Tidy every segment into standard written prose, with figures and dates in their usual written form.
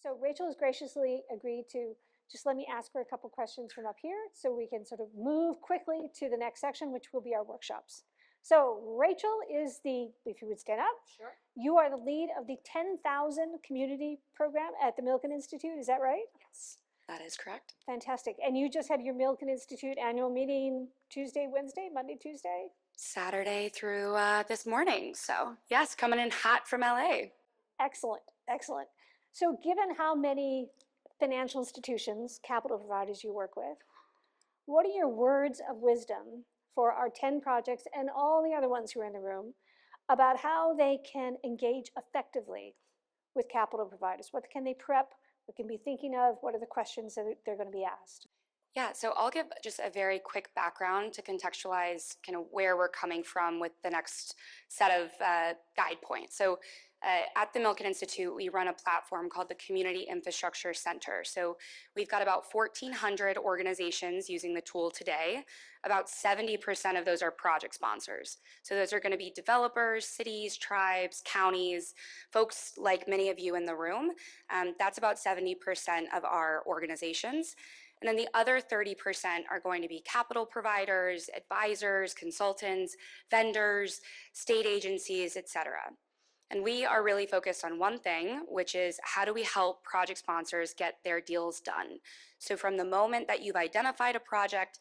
So Rachel has graciously agreed to just let me ask her a couple questions from up here so we can sort of move quickly to the next section, which will be our workshops. So Rachel is the, if you would stand up. Sure. You are the lead of the 10,000 community program at the Milken Institute, is that right? Yes, that is correct. Fantastic. And you just had your Milken Institute annual meeting Tuesday, Wednesday, Monday, Tuesday? Saturday through this morning. So yes, coming in hot from LA. Excellent, excellent. So given how many financial institutions, capital providers you work with, what are your words of wisdom for our 10 projects and all the other ones who are in the room about how they can engage effectively with capital providers? What can they prep? What can be thinking of? What are the questions that they're going to be asked? Yeah, so I'll give just a very quick background to contextualize kind of where we're coming from with the next set of guide points. So at the Milken Institute, we run a platform called the Community Infrastructure Center. So we've got about 1,400 organizations using the tool today. About 70% of those are project sponsors. So those are going to be developers, cities, tribes, counties, folks like many of you in the room. That's about 70% of our organizations. And then the other 30% are going to be capital providers, advisors, consultants, vendors, state agencies, et cetera. And we are really focused on one thing, which is how do we help project sponsors get their deals done? So from the moment that you've identified a project,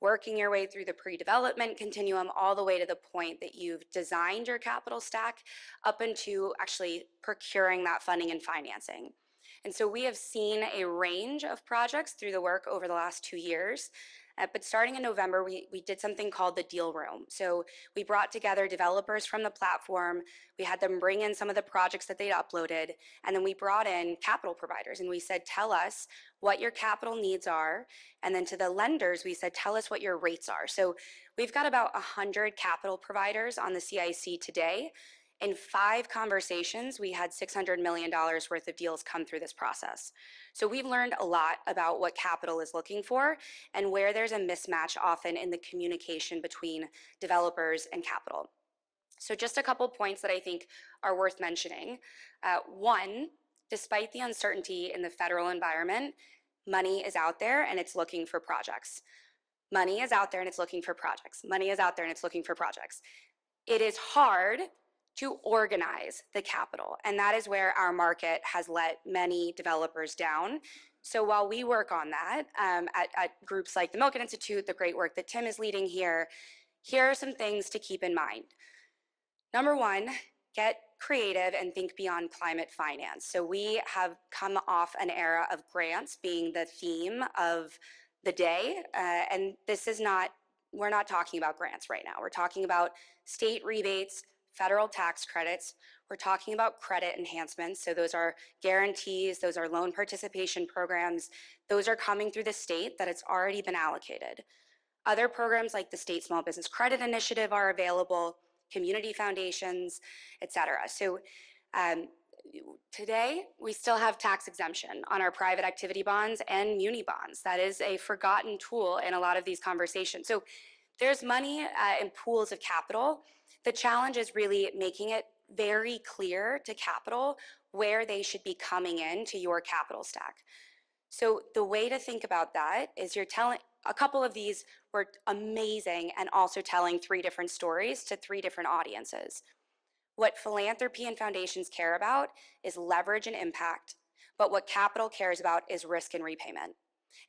working your way through the pre-development continuum all the way to the point that you've designed your capital stack up into actually procuring that funding and financing. And so we have seen a range of projects through the work over the last 2 years. But starting in November, we did something called the deal room. So we brought together developers from the platform. We had them bring in some of the projects that they'd uploaded. And then we brought in capital providers. And we said, tell us what your capital needs are. And then to the lenders, we said, tell us what your rates are. So we've got about 100 capital providers on the CIC today. In 5 conversations, we had $600 million worth of deals come through this process. So we've learned a lot about what capital is looking for and where there's a mismatch often in the communication between developers and capital. So just a couple points that I think are worth mentioning. One, despite the uncertainty in the federal environment, money is out there and it's looking for projects. Money is out there and it's looking for projects. Money is out there and it's looking for projects. It is hard to organize the capital. And that is where our market has let many developers down. So while we work on that at groups like the Milken Institute, the great work that Tim is leading here are some things to keep in mind. Number one, get creative and think beyond climate finance. So we have come off an era of grants being the theme of the day. And this is not, we're not talking about grants right now. We're talking about state rebates, federal tax credits. We're talking about credit enhancements. So those are guarantees, those are loan participation programs. Those are coming through the state that it's already been allocated. Other programs like the State Small Business Credit Initiative are available, community foundations, et cetera. So today, we still have tax exemption on our private activity bonds and muni bonds. That is a forgotten tool in a lot of these conversations. So there's money in pools of capital. The challenge is really making it very clear to capital where they should be coming in to your capital stack. So the way to think about that is you're telling, a couple of these were amazing and also telling 3 different stories to 3 different audiences. What philanthropy and foundations care about is leverage and impact, but what capital cares about is risk and repayment.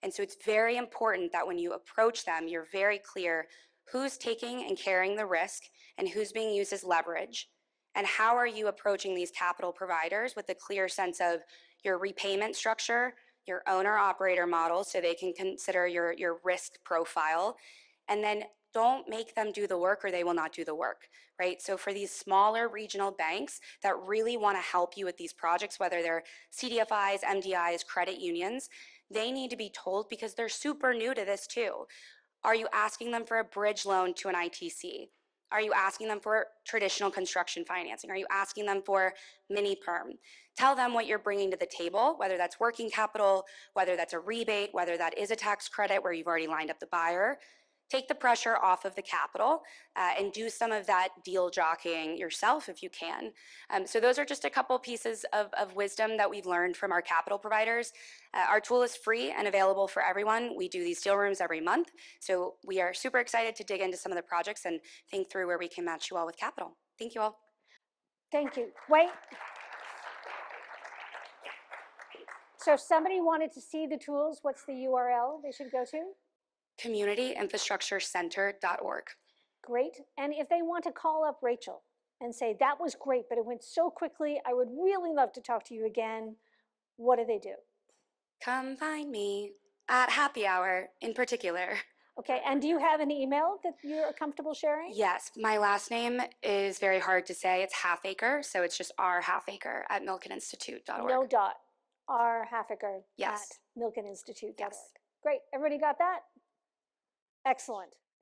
And so it's very important that when you approach them, you're very clear who's taking and carrying the risk and who's being used as leverage, and how are you approaching these capital providers with a clear sense of your repayment structure, your owner-operator model, so they can consider your risk profile, and then don't make them do the work or they will not do the work, right? So for these smaller regional banks that really want to help you with these projects, whether they're CDFIs, MDIs, credit unions, they need to be told because they're super new to this too. Are you asking them for a bridge loan to an ITC? Are you asking them for traditional construction financing? Are you asking them for mini perm? Tell them what you're bringing to the table, whether that's working capital, whether that's a rebate, whether that is a tax credit where you've already lined up the buyer. take the pressure off of the capital and do some of that deal jockeying yourself if you can. So those are just a couple pieces of wisdom that we've learned from our capital providers. Our tool is free and available for everyone. We do these deal rooms every month. So we are super excited to dig into some of the projects and think through where we can match you all with capital. Thank you all. Thank you. Wait. So if somebody wanted to see the tools, what's the URL they should go to? communityinfrastructurecenter.org. Great. And if they want to call up Rachel and say, that was great, but it went so quickly, I would really love to talk to you again, what do they do? Come find me at happy hour in particular. Okay, and do you have an email that you're comfortable sharing? Yes, my last name is very hard to say. It's Halfaker, so it's just Halfaker at milkeninstitute.org. No dot. Halfaker Yes. at milkeninstitute.org. Yes. Great. Everybody got that? Excellent.